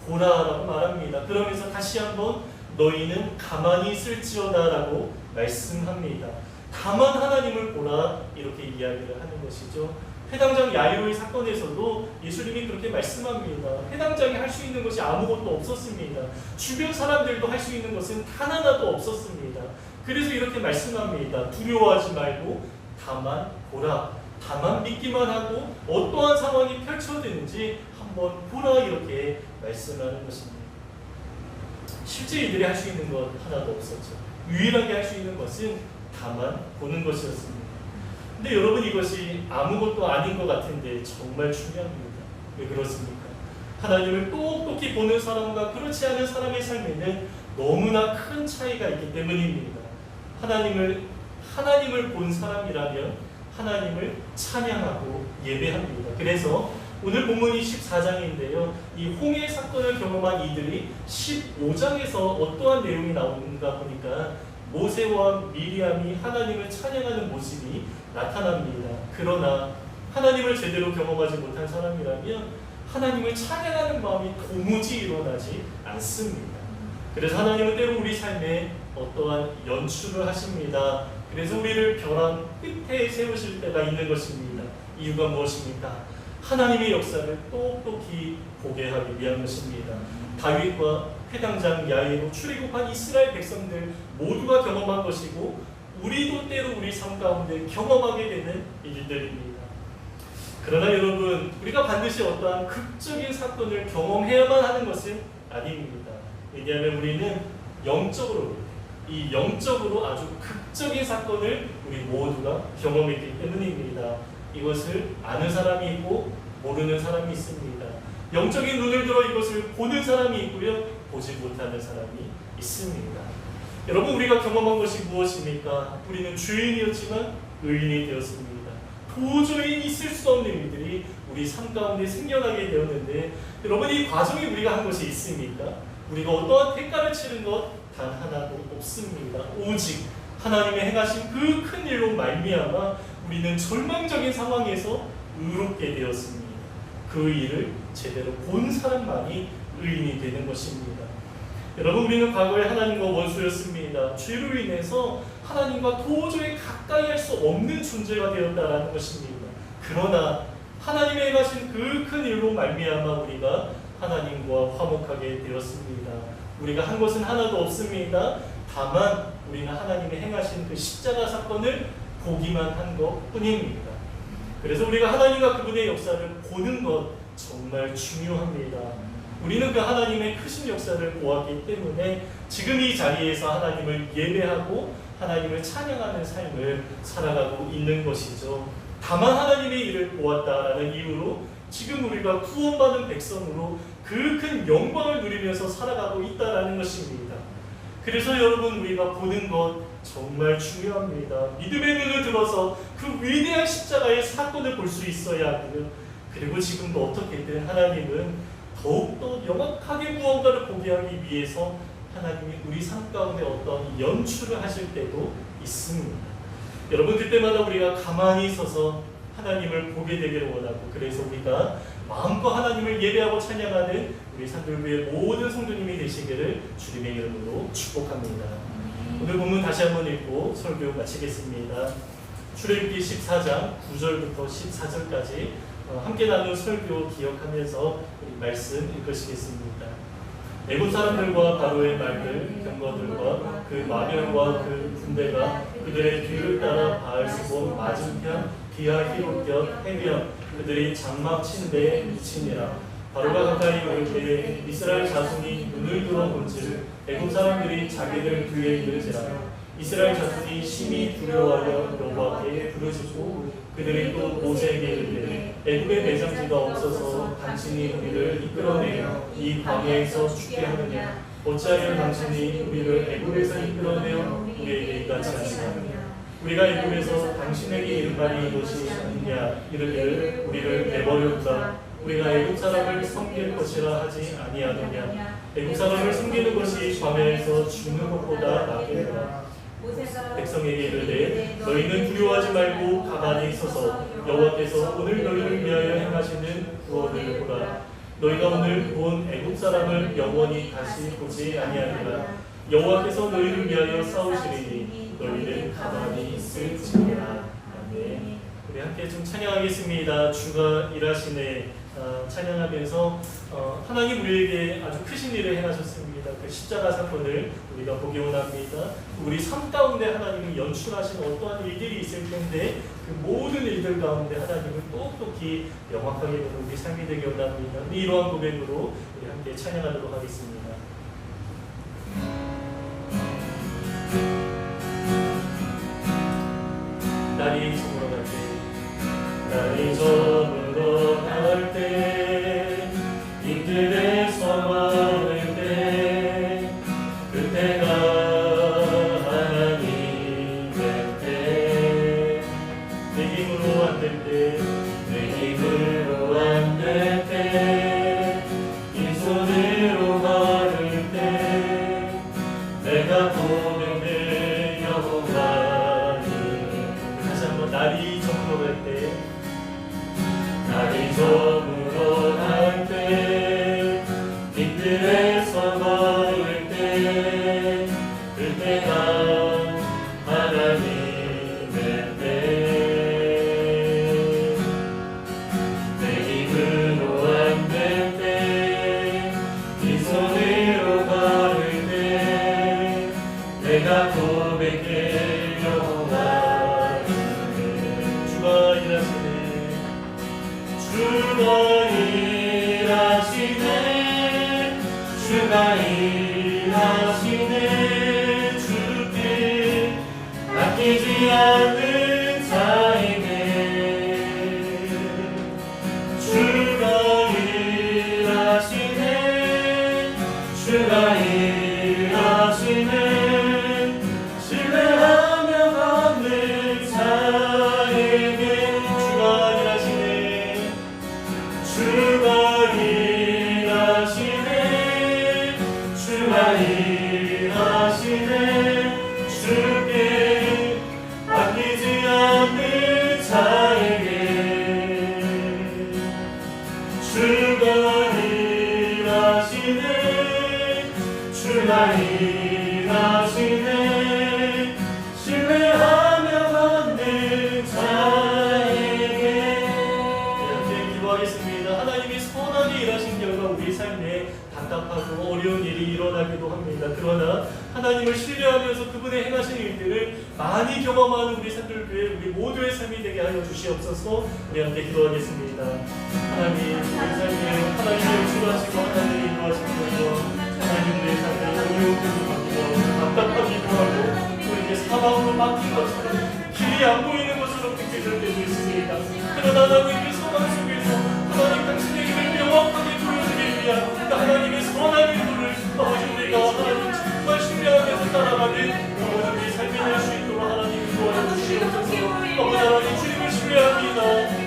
보라라고 말합니다. 그러면서 다시 한번 너희는 가만히 있을지어다라고 말씀합니다. 다만 하나님을 보라, 이렇게 이야기를 하는 것이죠. 회당장 야이로의 사건에서도 예수님이 그렇게 말씀합니다. 회당장이 할 수 있는 것이 아무것도 없었습니다. 주변 사람들도 할 수 있는 것은 단 하나도 없었습니다. 그래서 이렇게 말씀합니다. 두려워하지 말고 다만 보라, 다만 믿기만 하고 어떠한 상황이 펼쳐지는지 한번 보라, 이렇게 말씀하는 것입니다. 실제 이들이 할 수 있는 것 하나도 없었죠. 유일하게 할 수 있는 것은 다만 보는 것이었습니다. 근데 여러분, 이것이 아무것도 아닌 것 같은데 정말 중요합니다. 왜 그렇습니까? 하나님을 똑똑히 보는 사람과 그렇지 않은 사람의 삶에는 너무나 큰 차이가 있기 때문입니다. 하나님을 본 사람이라면 하나님을 찬양하고 예배합니다. 그래서 오늘 본문이 14장인데요. 이 홍해 사건을 경험한 이들이 15장에서 어떠한 내용이 나오는가 보니까 모세와 미리암이 하나님을 찬양하는 모습이 나타납니다. 그러나 하나님을 제대로 경험하지 못한 사람이라면 하나님을 찬양하는 마음이 도무지 일어나지 않습니다. 그래서 하나님은 때로 우리 삶에 어떠한 연출을 하십니다. 그래서 우리를 벼랑 끝에 세우실 때가 있는 것입니다. 이유가 무엇입니까? 하나님의 역사를 똑똑히 보게 하기 위한 것입니다. 다윗과 회당장 야이로 출애굽한 이스라엘 백성들 모두가 경험한 것이고 우리도 때로 우리 삶 가운데 경험하게 되는 일들입니다. 그러나 여러분, 우리가 반드시 어떠한 극적인 사건을 경험해야만 하는 것은 아닙니다. 왜냐하면 우리는 영적으로 아주 극적인 사건을 우리 모두가 경험했기 때문입니다. 이것을 아는 사람이 있고 모르는 사람이 있습니다. 영적인 눈을 들어 이것을 보는 사람이 있고요, 보지 못하는 사람이 있습니다. 여러분, 우리가 경험한 것이 무엇입니까? 우리는 죄인이었지만 의인이 되었습니다. 도저히 있을 수 없는 일들이 우리 삶 가운데 생겨나게 되었는데, 여러분, 이 과정에 우리가 한 것이 있습니까? 우리가 어떠한 대가를 치른 것 단 하나도 없습니다. 오직 하나님의 행하신 그 큰 일로 말미암아 우리는 절망적인 상황에서 의롭게 되었습니다. 그 일을 제대로 본 사람만이 의인이 되는 것입니다. 여러분, 우리는 과거에 하나님과 원수였습니다. 죄로 인해서 하나님과 도저히 가까이 할 수 없는 존재가 되었다라는 것입니다. 그러나 하나님의 행하신 그 큰 일로 말미암아 우리가 하나님과 화목하게 되었습니다. 우리가 한 것은 하나도 없습니다. 다만 우리는 하나님의 행하신 그 십자가 사건을 보기만 한 것뿐입니다. 그래서 우리가 하나님과 그분의 역사를 보는 것 정말 중요합니다. 우리는 그 하나님의 크신 역사를 보았기 때문에 지금 이 자리에서 하나님을 예배하고 하나님을 찬양하는 삶을 살아가고 있는 것이죠. 다만 하나님의 일을 보았다라는 이유로 지금 우리가 구원받은 백성으로 그 큰 영광을 누리면서 살아가고 있다라는 것입니다. 그래서 여러분, 우리가 보는 것 정말 중요합니다. 믿음의 눈을 들어서 그 위대한 십자가의 사건을 볼 수 있어야 하고요. 그리고 지금도 어떻게든 하나님은 더욱더 명확하게 무언가를 보게 하기 위해서 하나님이 우리 삶 가운데 어떤 연출을 하실 때도 있습니다. 여러분, 그때마다 우리가 가만히 서서 하나님을 보게 되기를 원하고, 그래서 우리가 마음껏 하나님을 예배하고 찬양하는 우리 산돌교회 모든 성도님이 되시기를 주님의 이름으로 축복합니다. 오늘 본문 다시 한번 읽고 설교 마치겠습니다. 출애굽기 14장 9절부터 14절까지 함께 나눈 설교 기억하면서 우리 말씀 읽으시겠습니다. 애굽 사람들과 바로의 말들, 병거들과 그 마병과 그 군대가 그들의 뒤를 따라 바알스본 맞은편 기하 히롯곁 해변 그들이 장막 친 데에 미치니라. 바로가 가까이 올 때에 이스라엘 자손이 눈을 들어 본즉 애굽 사람들이 자기들 뒤에 이르지라. 이스라엘 자손이 심히 두려워하여 여호와께 부르짖고 그들이 또 모세에게 이르되 애굽에 매장지가 없어서 당신이 우리를 이끌어내어 이 광야에서 죽게 하느냐. 어찌하여 당신이 우리를 애굽에서 이끌어내어 우리에게 이같이 하시느냐. 우리가 애굽에서 당신에게 이른 말이 이것이 아니냐. 이르기를 우리를 내버려두라. 우리가 애굽 사람을 섬길 것이라 하지 아니하느냐. 애굽 사람을 섬기는 것이 광야에서 죽는 것보다 낫겠노라. 백성에게 이르되 너희는 두려워하지 말고 가만히 서서 여호와께서 오늘 너희를 위하여 행하시는 구원을 보라. 너희가 오늘 본 애굽 사람을 영원히 다시 보지 아니하리라. 여호와께서 너희를 위하여 싸우시리니 너희는 가만히 있을지니라. 아멘. 우리 함께 좀 찬양하겠습니다. 주가 일하시네. 찬양하면서 하나님 우리에게 아주 크신 일을 행하셨습니다. 그 십자가 사건을 우리가 보기 원합니다. 우리 삶 가운데 하나님이 연출하신 어떠한 일들이 있을 텐데 그 모든 일들 가운데 하나님을 똑똑히 명확하게 보는 우리 삶이 되기 원합니다. 이러한 고백으로 우리 함께 찬양하도록 하겠습니다. 날이 저물어 갈 때, 날이 저물어 갈 때, 힘들에서 많을 때, 그때가 하나님의 때, 내 힘으로 안 될 때, 내 힘으로 안 될 때, 이 손으로 걸을 때, 내가 고백될 여호와니. 다시 한번 날이 저물어 갈 때, 날이 저물어 갈 때, 빛들에서 걸을 때, 그때가 하나님의 때, 내 힘으로 안 될 때, 이 손으로 걸을 때, 내가 고백해 여호와의 주가 일하시네. 주가 일하시네. 주가 일하시네. 주께 아끼지 않는 자에게 주가 일하시네. 주가 일하시네. 신뢰하며 걷는 자에게 주가 일하시네. 주가 일하시네. 주가 일하시네. 주께 아끼지 않는 자에게 주가 일하시네. 주가 일하시네. 신뢰하며 걷는 자에게 있습니다. 하나님이 선하게 일하신 결과 우리 삶에 답답하고 어려운 일이 일어나기도 합니다. 그러나 하나님을 신뢰하면서 그분의 행하신 일들을 많이 경험하는 우리 산들교회 우리 모두의 삶이 되게 하여 주시옵소서. 우리 함께 기도하겠습니다. 하나님, 우리 삶에 하나님의 역사하시고 하나님의 인도하신 결과 하나님 우리의 삶에 어려운 것도 많고 답답하기도 하고 또 이제 사방으로 막힌 것처럼 길이 안 보이는 것으로 느껴질 때도 있습니다. 그러나 하나님 그 상황 속에서 하나님 당신의 길을 명확하게 보여주기 위한 그 하나님의 선한 인도를 아버지 우리가 하나님 정말 신뢰하면서 따라가는 아버지 우리 삶이 될 수 있도록 하나님 도와여 주시옵소서. 아버지 하나님 주님을 신뢰합니다.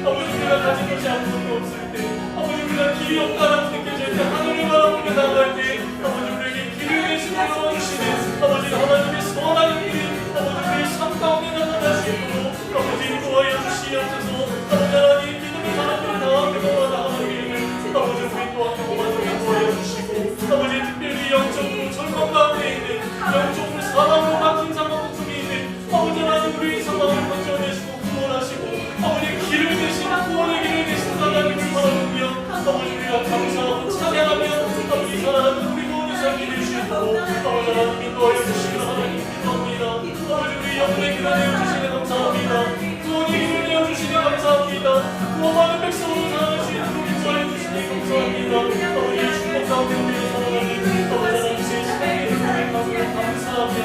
아버지 우리가 가진 것이 아무것도 없을 때 아버지 우리가 길이 없다라고 느껴질 때 하늘을 바라보며 나갈 때 아버지 우리에게 길을 내시고 열어주시는 아버지 하나님의 선한 길이 아버지 우리의 삶 가운데 나타날 수 있도록 아버지 도와여 주시옵소서. 아버지 하나님 믿음의 사람들을 다 경험하는 이름을 아버지 우리 또한 경험하도록 도와여 주시고 아버지 특별히 영적으로 절망 가운데 있는 영적으로 사망으로 막힌 상황 속에 있는 아버지 하나님 우리의 상황을 건져내시고 구원하시고 아버지 길을 내시는 구원의 길을 내시는 하나님을 바라보며 아버지 우리가 감사하고 찬양하며 아버지 사랑하는 우리 모든 삶이 될 수 있도록 아버지 하나님 도와여 주시기를 하나님 기도합니다. 아버지 우리 영혼의 길을 내어주시니 감사합니다. 구원의 길을 내어주시니 감사합니다. 구원받은 백성으로 살아갈 수 있도록 인도해 주시니 감사합니다. 아버지 축복 가운데 우리를 살아가는 아버지 하나님의 시간에 주님의 가슴을 감사하며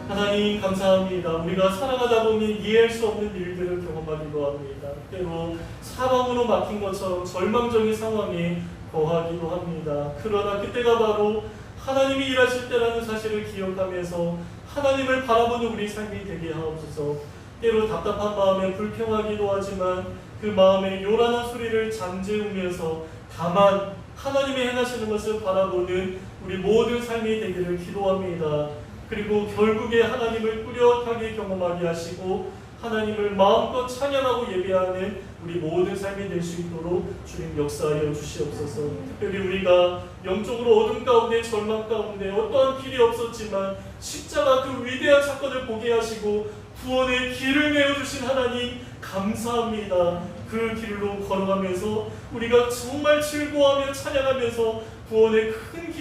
하나님 감사합니다. 우리가 살아가다 보니 이해할 수 없는 일들을 경험하기도 합니다. 때로 사방으로 막힌 것처럼 절망적인 상황에 거하기도 합니다. 그러나 그때가 바로 하나님이 일하실 때라는 사실을 기억하면서 하나님을 바라보는 우리 삶이 되게 하옵소서. 때로 답답한 마음에 불평하기도 하지만 그 마음에 요란한 소리를 잠재우면서 다만 하나님이 행하시는 것을 바라보는 우리 모든 삶이 되기를 기도합니다. 그리고 결국에 하나님을 뚜렷하게 경험하게 하시고 하나님을 마음껏 찬양하고 예배하는 우리 모든 삶이 될 수 있도록 주님 역사하여 주시옵소서. 특별히 우리가 영적으로 어둠 가운데 절망 가운데 어떠한 길이 없었지만 십자가 그 위대한 사건을 보게 하시고 구원의 길을 내어주신 하나님 감사합니다. 그 길로 걸어가면서 우리가 정말 즐거워하며 찬양하면서 구원의 큰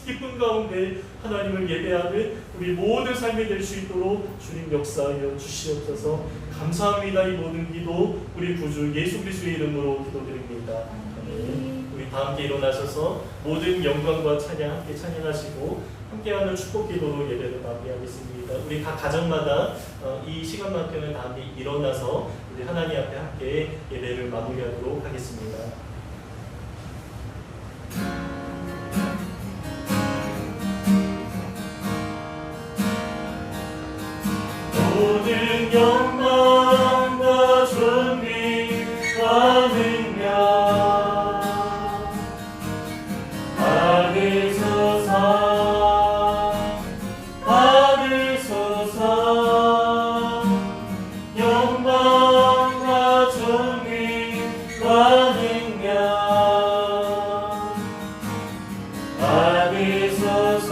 기쁨 가운데 하나님을 예배하는 우리 모든 삶이 될 수 있도록 주님 역사하여 주시옵소서. 감사합니다. 이 모든 기도 우리 구주 예수 그리스도의 이름으로 기도드립니다. 아멘. 우리 다 함께 일어나셔서 모든 영광과 찬양 함께 찬양하시고 함께하는 축복 기도로 예배를 마무리하겠습니다. 우리 각 가정마다 이 시간만큼은 다 함께 일어나서 우리 하나님 앞에 함께 예배를 마무리하도록 하겠습니다. 모든 영광과 존귀와 능력 받으소서. 영광과 존귀와 능력 받으소서.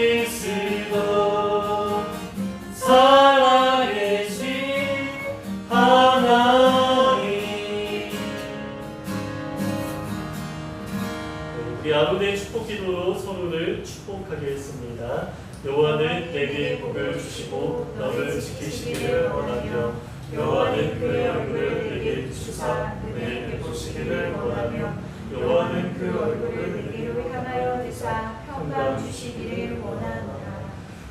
그리스도 살아계신 하나님. 우리 아론의 축복 기도로 서로를 축복하겠습니다. 여호와는 내게 복을 주시고 너를 지키시기를 원하며 여호와는 그의 얼굴을 내게 비추사 은혜 베푸시기를 원하며 여호와는 그 얼굴을 내게로 향하여 드사 평강 주시기를 원하노라.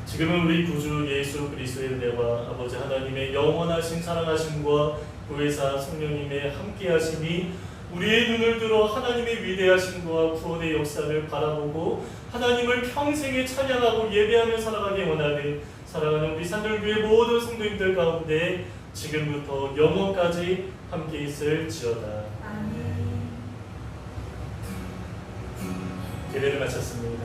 지금은 우리 구주 예수 그리스도의 은혜와 아버지 하나님의 영원하신 사랑하심과 구회사 성령님의 함께하심이 우리의 눈을 들어 하나님의 위대하심과 구원의 역사를 바라보고 하나님을 평생에 찬양하고 예배하며 살아가기 원하는 사랑하는 우리 산들교회 모든 성도님들 가운데 지금부터 영원까지 함께 있을지어다. 아멘. 예배를 마쳤습니다.